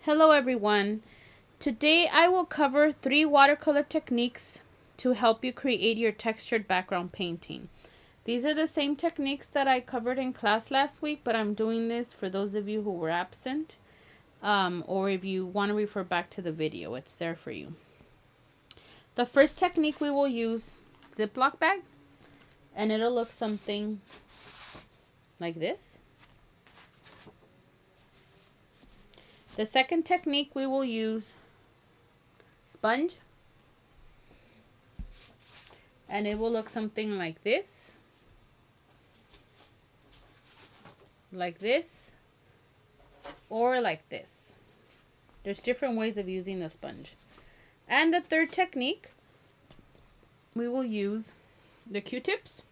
Hello everyone. Today I will cover 3 watercolor techniques to help you create your textured background painting. These are the same techniques that I covered in class last week, but I'm doing this for those of you who were absent, or if you want to refer back to the video, it's there for you. The first technique we will use ziplock bag, and it'll look something like this. The second technique we will use sponge, and it will look something like this, or like this. There's different ways of using the sponge. And the third technique, we will use the Q-tips,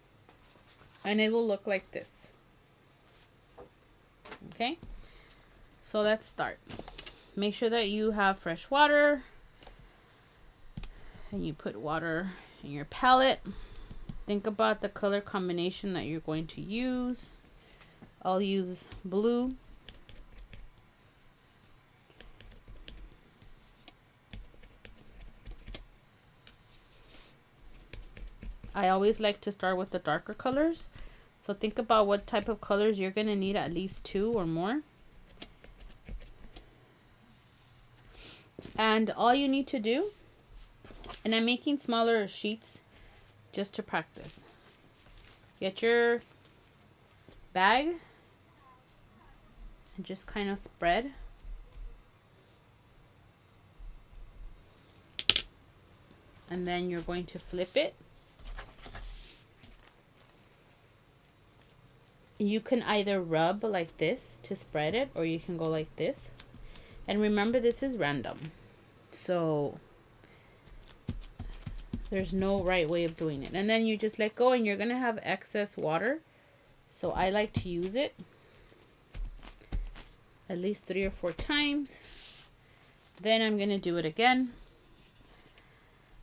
and it will look like this. Okay, so let's start. Make sure that you have fresh water, and you put water in your palette. Think about the color combination that you're going to use. I'll use blue. I always like to start with the darker colors. So think about what type of colors you're going to need, at least 2 or more. And all you need to do, and I'm making smaller sheets just to practice. Get your bag and just kind of spread. And then you're going to flip it. You can either rub like this to spread it, or you can go like this. And remember, this is random. So there's no right way of doing it. And then you just let go, and you're going to have excess water. So I like to use it at least 3 or 4 times. Then I'm going to do it again.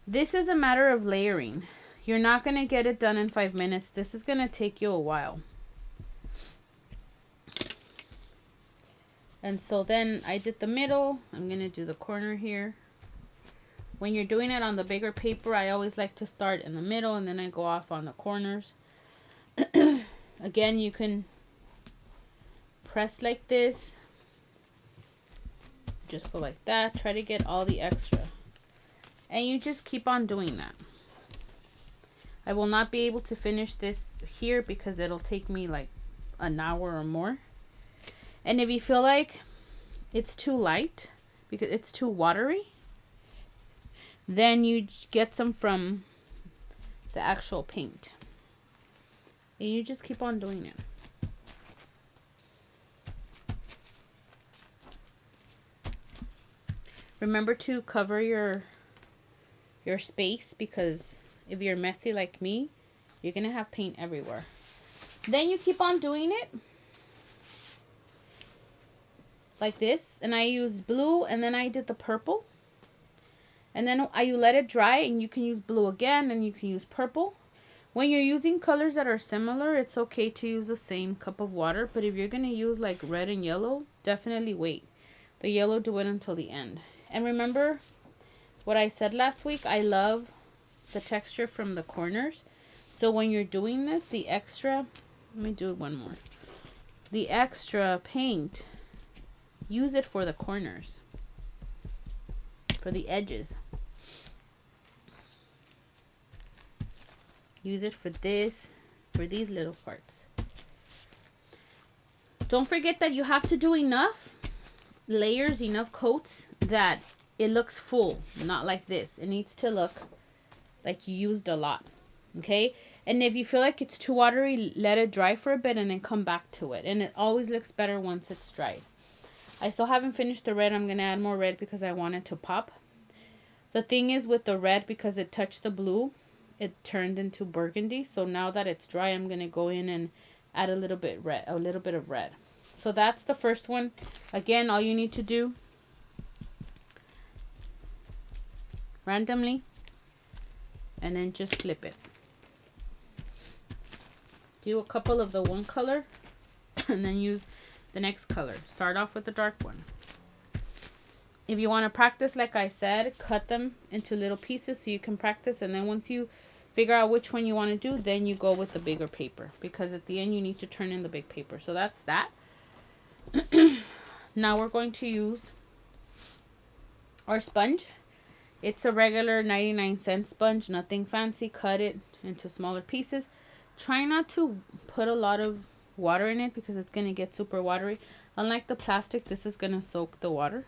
This is a matter of layering. You're not going to get it done in 5 minutes. This is going to take you a while. And so then I did the middle. I'm going to do the corner here. When you're doing it on the bigger paper, I always like to start in the middle and then I go off on the corners. Again, you can press like this. Just go like that. Try to get all the extra. And you just keep on doing that. I will not be able to finish this here because it'll take me like an hour or more. And if you feel like it's too light because it's too watery, then you get some from the actual paint. And you just keep on doing it. Remember to cover your space, because if you're messy like me, you're going to have paint everywhere. Then you keep on doing it like this, and I used blue, and then I did the purple, and then you let it dry, and you can use blue again, and you can use purple. When you're using colors that are similar, it's okay to use the same cup of water, but if you're going to use like red and yellow, definitely wait. The yellow, do it until the end. And remember what I said last week, I love the texture from the corners. So when you're doing this, the extra, let me do it one more. The extra paint, use it for the corners, for the edges. Use it for this, for these little parts. Don't forget that you have to do enough layers, enough coats that it looks full, not like this. It needs to look like you used a lot. Okay? And if you feel like it's too watery, let it dry for a bit and then come back to it. And it always looks better once it's dried. I still haven't finished the red. I'm going to add more red because I want it to pop. The thing is with the red, because it touched the blue, it turned into burgundy. So now that it's dry, I'm going to go in and add a little bit of red. So that's the first one. Again, all you need to do randomly, and then just flip it. Do a couple of the one color and then use the next color. Start off with the dark one. If you want to practice, like I said, cut them into little pieces so you can practice. And then once you figure out which one you want to do, then you go with the bigger paper. Because at the end, you need to turn in the big paper. So that's that. Now we're going to use our sponge. It's a regular 99-cent sponge, nothing fancy. Cut it into smaller pieces. Try not to put a lot of water in it because it's going to get super watery. Unlike the plastic, this is going to soak the water.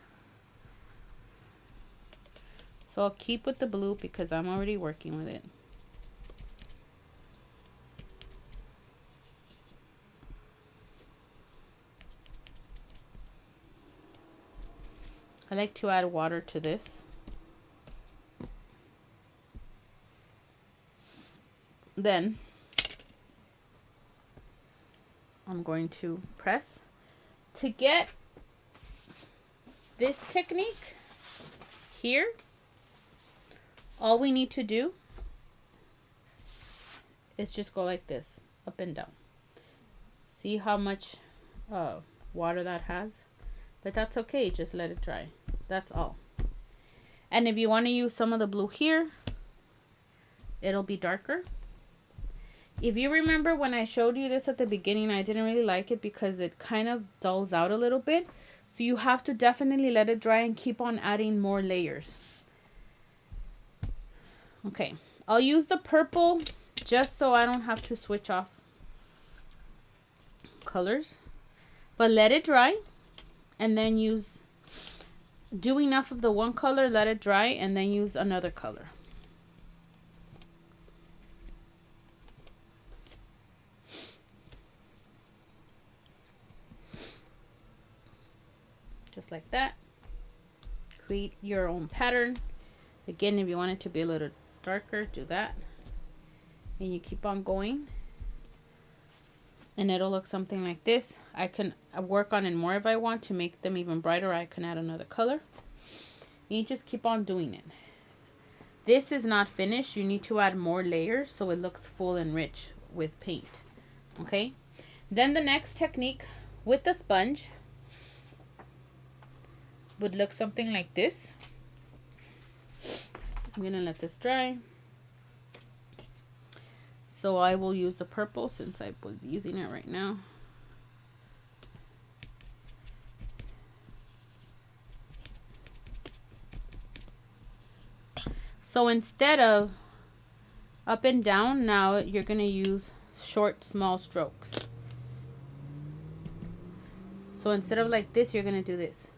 So I'll keep with the blue because I'm already working with it. I like to add water to this. Then I'm going to press. To get this technique here, all we need to do is just go like this, up and down. See how much water that has? But that's okay, just let it dry. That's all. And if you want to use some of the blue here, it'll be darker. If you remember when I showed you this at the beginning, I didn't really like it because it kind of dulls out a little bit. So you have to definitely let it dry and keep on adding more layers. Okay, I'll use the purple just so I don't have to switch off colors. But let it dry and then do enough of the one color, let it dry, and then use another color. Just like that. Create your own pattern. Again, if you want it to be a little darker, do that. And you keep on going. And it'll look something like this. I can work on it more if I want to make them even brighter. I can add another color. And you just keep on doing it. This is not finished. You need to add more layers so it looks full and rich with paint. Okay? Then the next technique with the sponge would look something like this. I'm going to let this dry. So I will use the purple since I was using it right now. So instead of up and down, now you're going to use short, small strokes. So instead of like this, you're going to do this.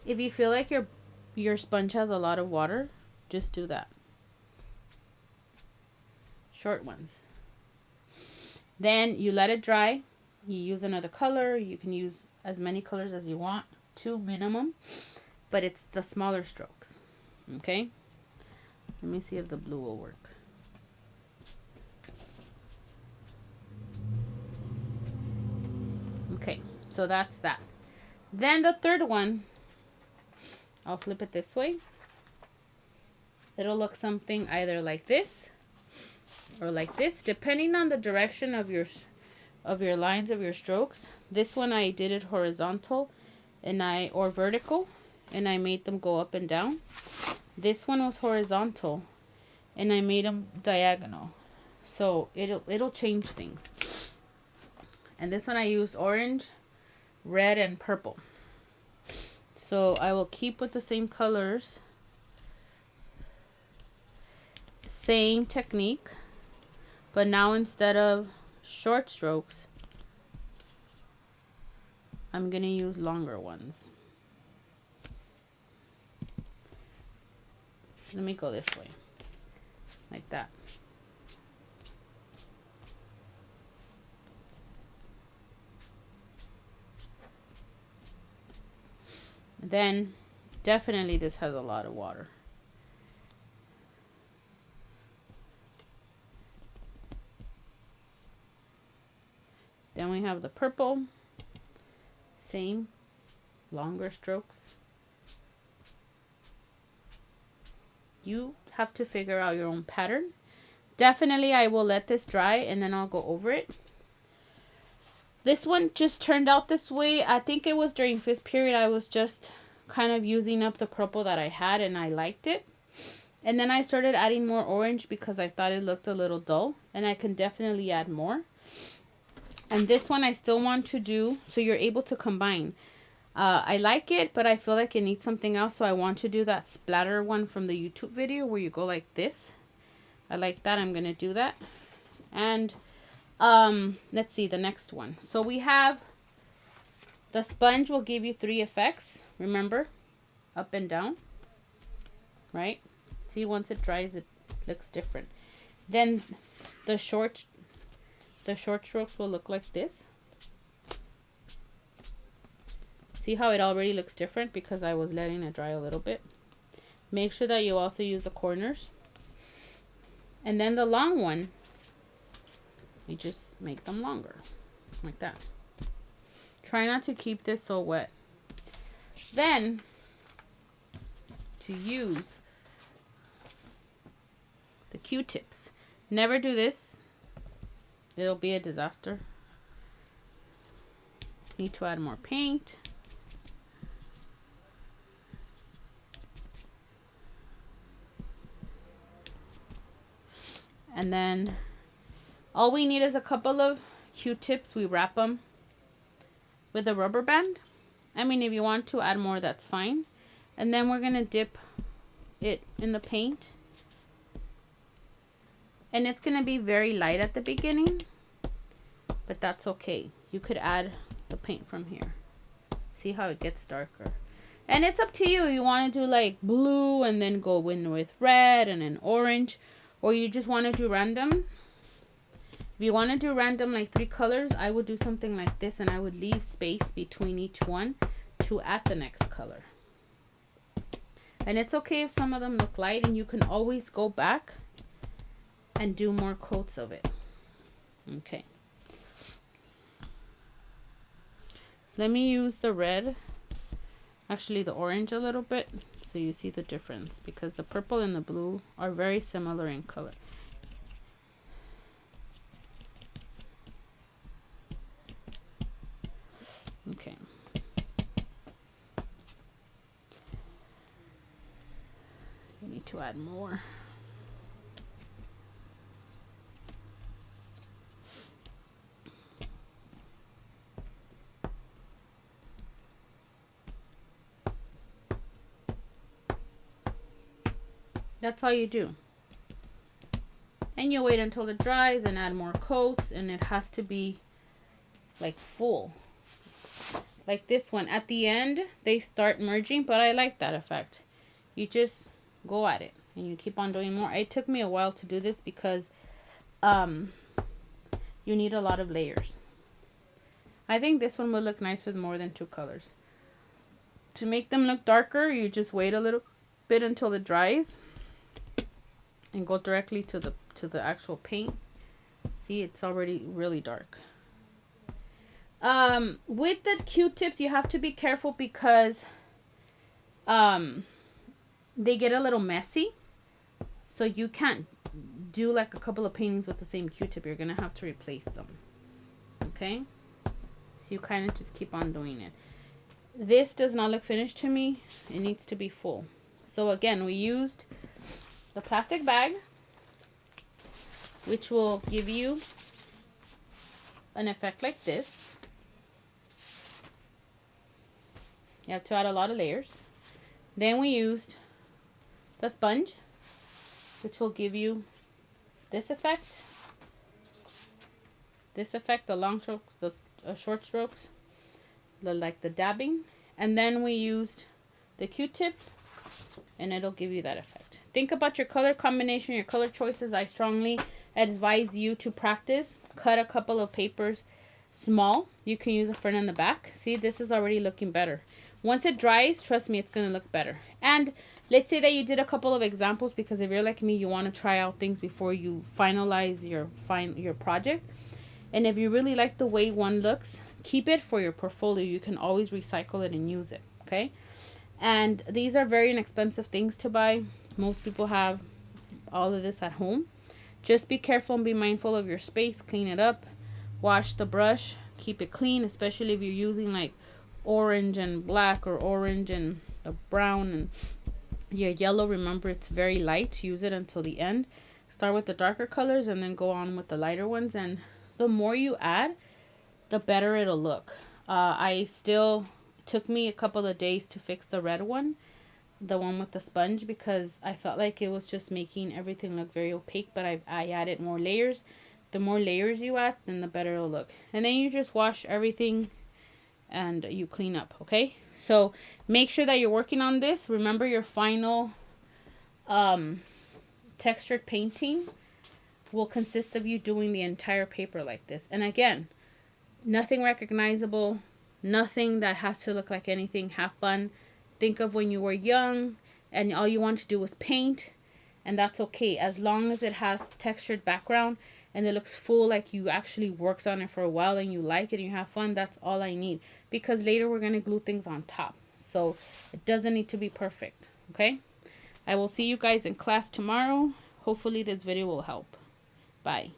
If you feel like your sponge has a lot of water, just do that. Short ones. Then you let it dry. You use another color. You can use as many colors as you want, 2 minimum, but it's the smaller strokes. Okay? Let me see if the blue will work. Okay, so that's that. Then the third one, I'll flip it this way. It'll look something either like this or like this, depending on the direction of your lines of your strokes. This one I did it horizontal or vertical, and I made them go up and down. This one was horizontal and I made them diagonal. So it'll change things. And this one I used orange, red, and purple. So I will keep with the same colors. Same technique. But now instead of short strokes, I'm going to use longer ones. Let me go this way. Like that. Then definitely this has a lot of water. Then we have the purple. Same, longer strokes. You have to figure out your own pattern. Definitely I will let this dry and then I'll go over it. This one just turned out this way. I think it was during 5th period. I was just kind of using up the purple that I had and I liked it. And then I started adding more orange because I thought it looked a little dull. And I can definitely add more. And this one I still want to do so you're able to combine. I like it, but I feel like it needs something else. So I want to do that splatter one from the YouTube video where you go like this. I like that. I'm going to do that. And let's see the next one. So we have the sponge will give you 3 effects. Remember, up and down, right? See, once it dries, it looks different. Then the short strokes will look like this. See how it already looks different because I was letting it dry a little bit. Make sure that you also use the corners. And then the long one, you just make them longer, like that. Try not to keep this so wet. Then, to use the Q-tips. Never do this. It'll be a disaster. Need to add more paint. And then all we need is a couple of Q-tips. We wrap them with a rubber band. I mean, if you want to add more, that's fine. And then we're going to dip it in the paint. And it's going to be very light at the beginning, but that's okay. You could add the paint from here. See how it gets darker. And it's up to you. You want to do like blue and then go in with red and then orange. Or you just want to do random. If you want to do random like 3 colors, I would do something like this. And I would leave space between each one to add the next color. And it's okay if some of them look light. And you can always go back and do more coats of it. Okay. Let me use the red. Actually the orange a little bit. So you see the difference. Because the purple and the blue are very similar in color. Okay. We need to add more. That's all you do. And you wait until it dries and add more coats, and it has to be like full. Like this one. At the end, they start merging, but I like that effect. You just go at it and you keep on doing more. It took me a while to do this because you need a lot of layers. I think this one will look nice with more than 2 colors. To make them look darker, you just wait a little bit until it dries. And go directly to the actual paint. See, it's already really dark. With the Q-tips, you have to be careful because they get a little messy. So you can't do like a couple of paintings with the same Q-tip. You're going to have to replace them. Okay? So you kind of just keep on doing it. This does not look finished to me. It needs to be full. So again, we used the plastic bag, which will give you an effect like this. You have to add a lot of layers. Then we used the sponge, which will give you this effect, the long strokes, the short strokes, like the dabbing. And then we used the Q-tip, and it'll give you that effect. Think about your color combination, your color choices. I strongly advise you to practice. Cut a couple of papers small. You can use the front and the back. See, this is already looking better. Once it dries, trust me, it's going to look better. And let's say that you did a couple of examples, because if you're like me, you want to try out things before you finalize your project. And if you really like the way one looks, keep it for your portfolio. You can always recycle it and use it, okay? And these are very inexpensive things to buy. Most people have all of this at home. Just be careful and be mindful of your space. Clean it up. Wash the brush. keep it clean, especially if you're using like orange and black or orange and a brown and your yellow. Remember, it's very light. Use it until the end. Start with the darker colors and then go on with the lighter ones. And the more you add, the better it'll look. It took me a couple of days to fix the red one, the one with the sponge, because I felt like it was just making everything look very opaque, but I added more layers. The more layers you add, then the better it'll look. And then you just wash everything and you clean up, okay? So make sure that you're working on this. Remember, your final textured painting will consist of you doing the entire paper like this. And again, nothing recognizable, nothing that has to look like anything. Have fun. Think of when you were young and all you want to do was paint, and that's okay as long as it has textured background and it looks full, like you actually worked on it for a while and you like it and you have fun. That's all I need, because later we're going to glue things on top, so it doesn't need to be perfect. Okay, I will see you guys in class tomorrow. Hopefully this video will help. Bye.